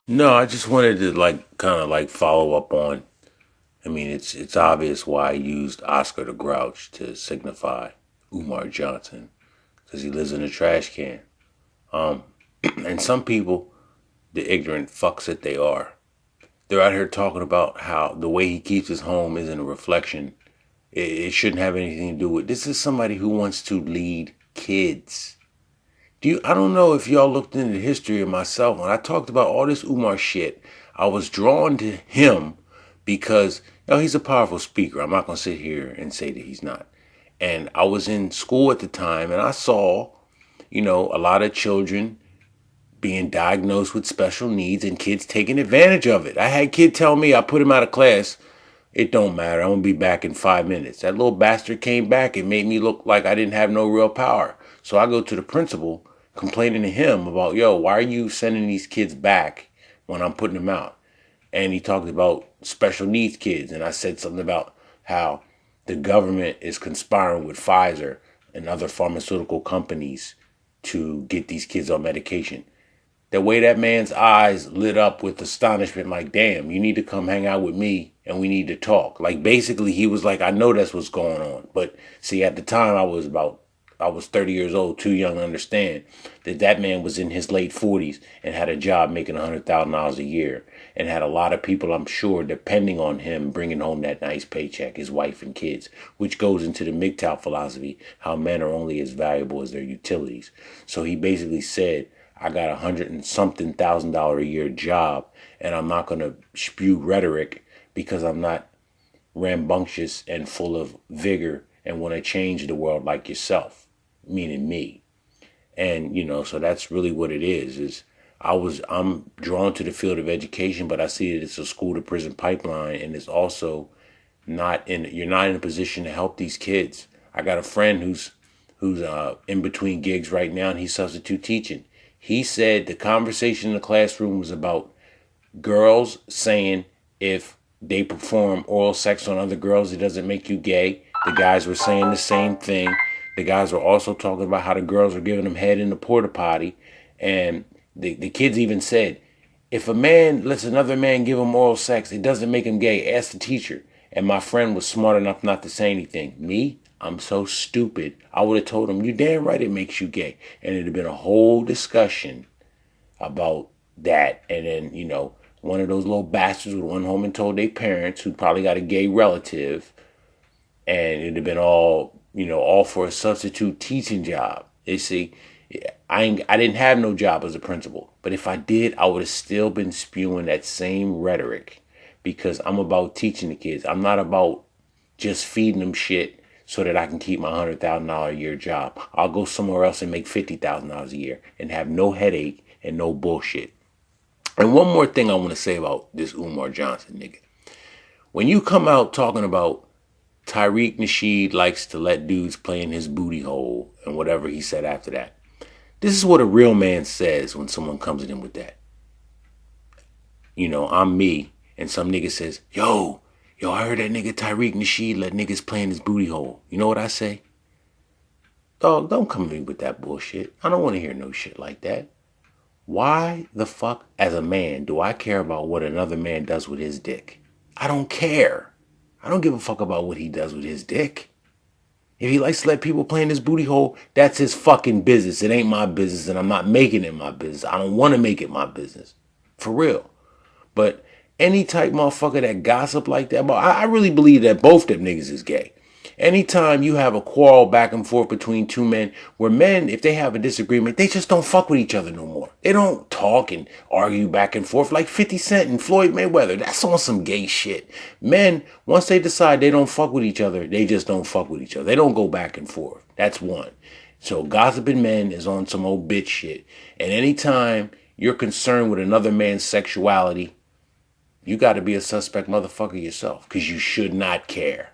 No, I just wanted to kind of follow up on. I mean, it's obvious why I used Oscar the Grouch to signify Umar Johnson because he lives in a trash can. Um, and some people, the ignorant fucks that they are, they're out here talking about how the way he keeps his home isn't a reflection. It shouldn't have anything to do with. This is somebody who wants to lead kids. I don't know if y'all looked into the history of myself. When I talked about all this Umar shit, I was drawn to him because he's a powerful speaker. I'm not gonna sit here and say that he's not. And I was in school at the time and I saw, a lot of children being diagnosed with special needs and kids taking advantage of it. I had a kid tell me, I put him out of class, it don't matter, I'm gonna be back in 5 minutes. That little bastard came back and made me look like I didn't have no real power. So I go to the principal complaining to him about, why are you sending these kids back when I'm putting them out? And he talked about special needs kids. And I said something about how the government is conspiring with Pfizer and other pharmaceutical companies to get these kids on medication. The way that man's eyes lit up with astonishment, like, damn, you need to come hang out with me and we need to talk. Like, basically, he was like, I know that's what's going on. But see, at the time, I was 30 years old, too young to understand that man was in his late 40s and had a job making $100,000 a year and had a lot of people, I'm sure, depending on him bringing home that nice paycheck, his wife and kids, which goes into the MGTOW philosophy, how men are only as valuable as their utilities. So he basically said, I got $100 and something thousand a year job, and I'm not gonna spew rhetoric because I'm not rambunctious and full of vigor and want to change the world like yourself, meaning me. And so that's really what it is. I'm drawn to the field of education, but I see that it's a school to prison pipeline, and it's also not in. You're not in a position to help these kids. I got a friend who's in between gigs right now, and he's substitute teaching. He said the conversation in the classroom was about girls saying if they perform oral sex on other girls, it doesn't make you gay. The guys were saying the same thing. The guys were also talking about how the girls were giving them head in the porta potty. And the kids even said, if a man lets another man give him oral sex, it doesn't make him gay. Ask the teacher. And my friend was smart enough not to say anything. Me, I'm so stupid. I would have told him, you damn right it makes you gay. And it'd have been a whole discussion about that. And then, one of those little bastards would have went home and told their parents, who probably got a gay relative, and it'd have been all for a substitute teaching job. You see, I didn't have no job as a principal, but if I did, I would have still been spewing that same rhetoric because I'm about teaching the kids. I'm not about just feeding them shit so that I can keep my $100,000 a year job. I'll go somewhere else and make $50,000 a year and have no headache and no bullshit. And one more thing I want to say about this Umar Johnson nigga. When you come out talking about Tariq Nasheed likes to let dudes play in his booty hole and whatever he said after that, this is what a real man says when someone comes at him with that. I'm me, and some nigga says, yo, I heard that nigga Tariq Nasheed let niggas play in his booty hole. You know what I say? Dog, don't come at me with that bullshit. I don't want to hear no shit like that. Why the fuck, as a man, do I care about what another man does with his dick? I don't care. I don't give a fuck about what he does with his dick. If he likes to let people play in his booty hole, that's his fucking business. It ain't my business, and I'm not making it my business. I don't want to make it my business. For real. But any type motherfucker that gossip like that, I really believe that both them niggas is gay. Anytime you have a quarrel back and forth between two men, where men, if they have a disagreement, they just don't fuck with each other no more. They don't talk and argue back and forth like 50 Cent and Floyd Mayweather. That's on some gay shit. Men, once they decide they don't fuck with each other, they just don't fuck with each other. They don't go back and forth. That's one. So gossiping men is on some old bitch shit. And anytime you're concerned with another man's sexuality, you got to be a suspect motherfucker yourself, because you should not care.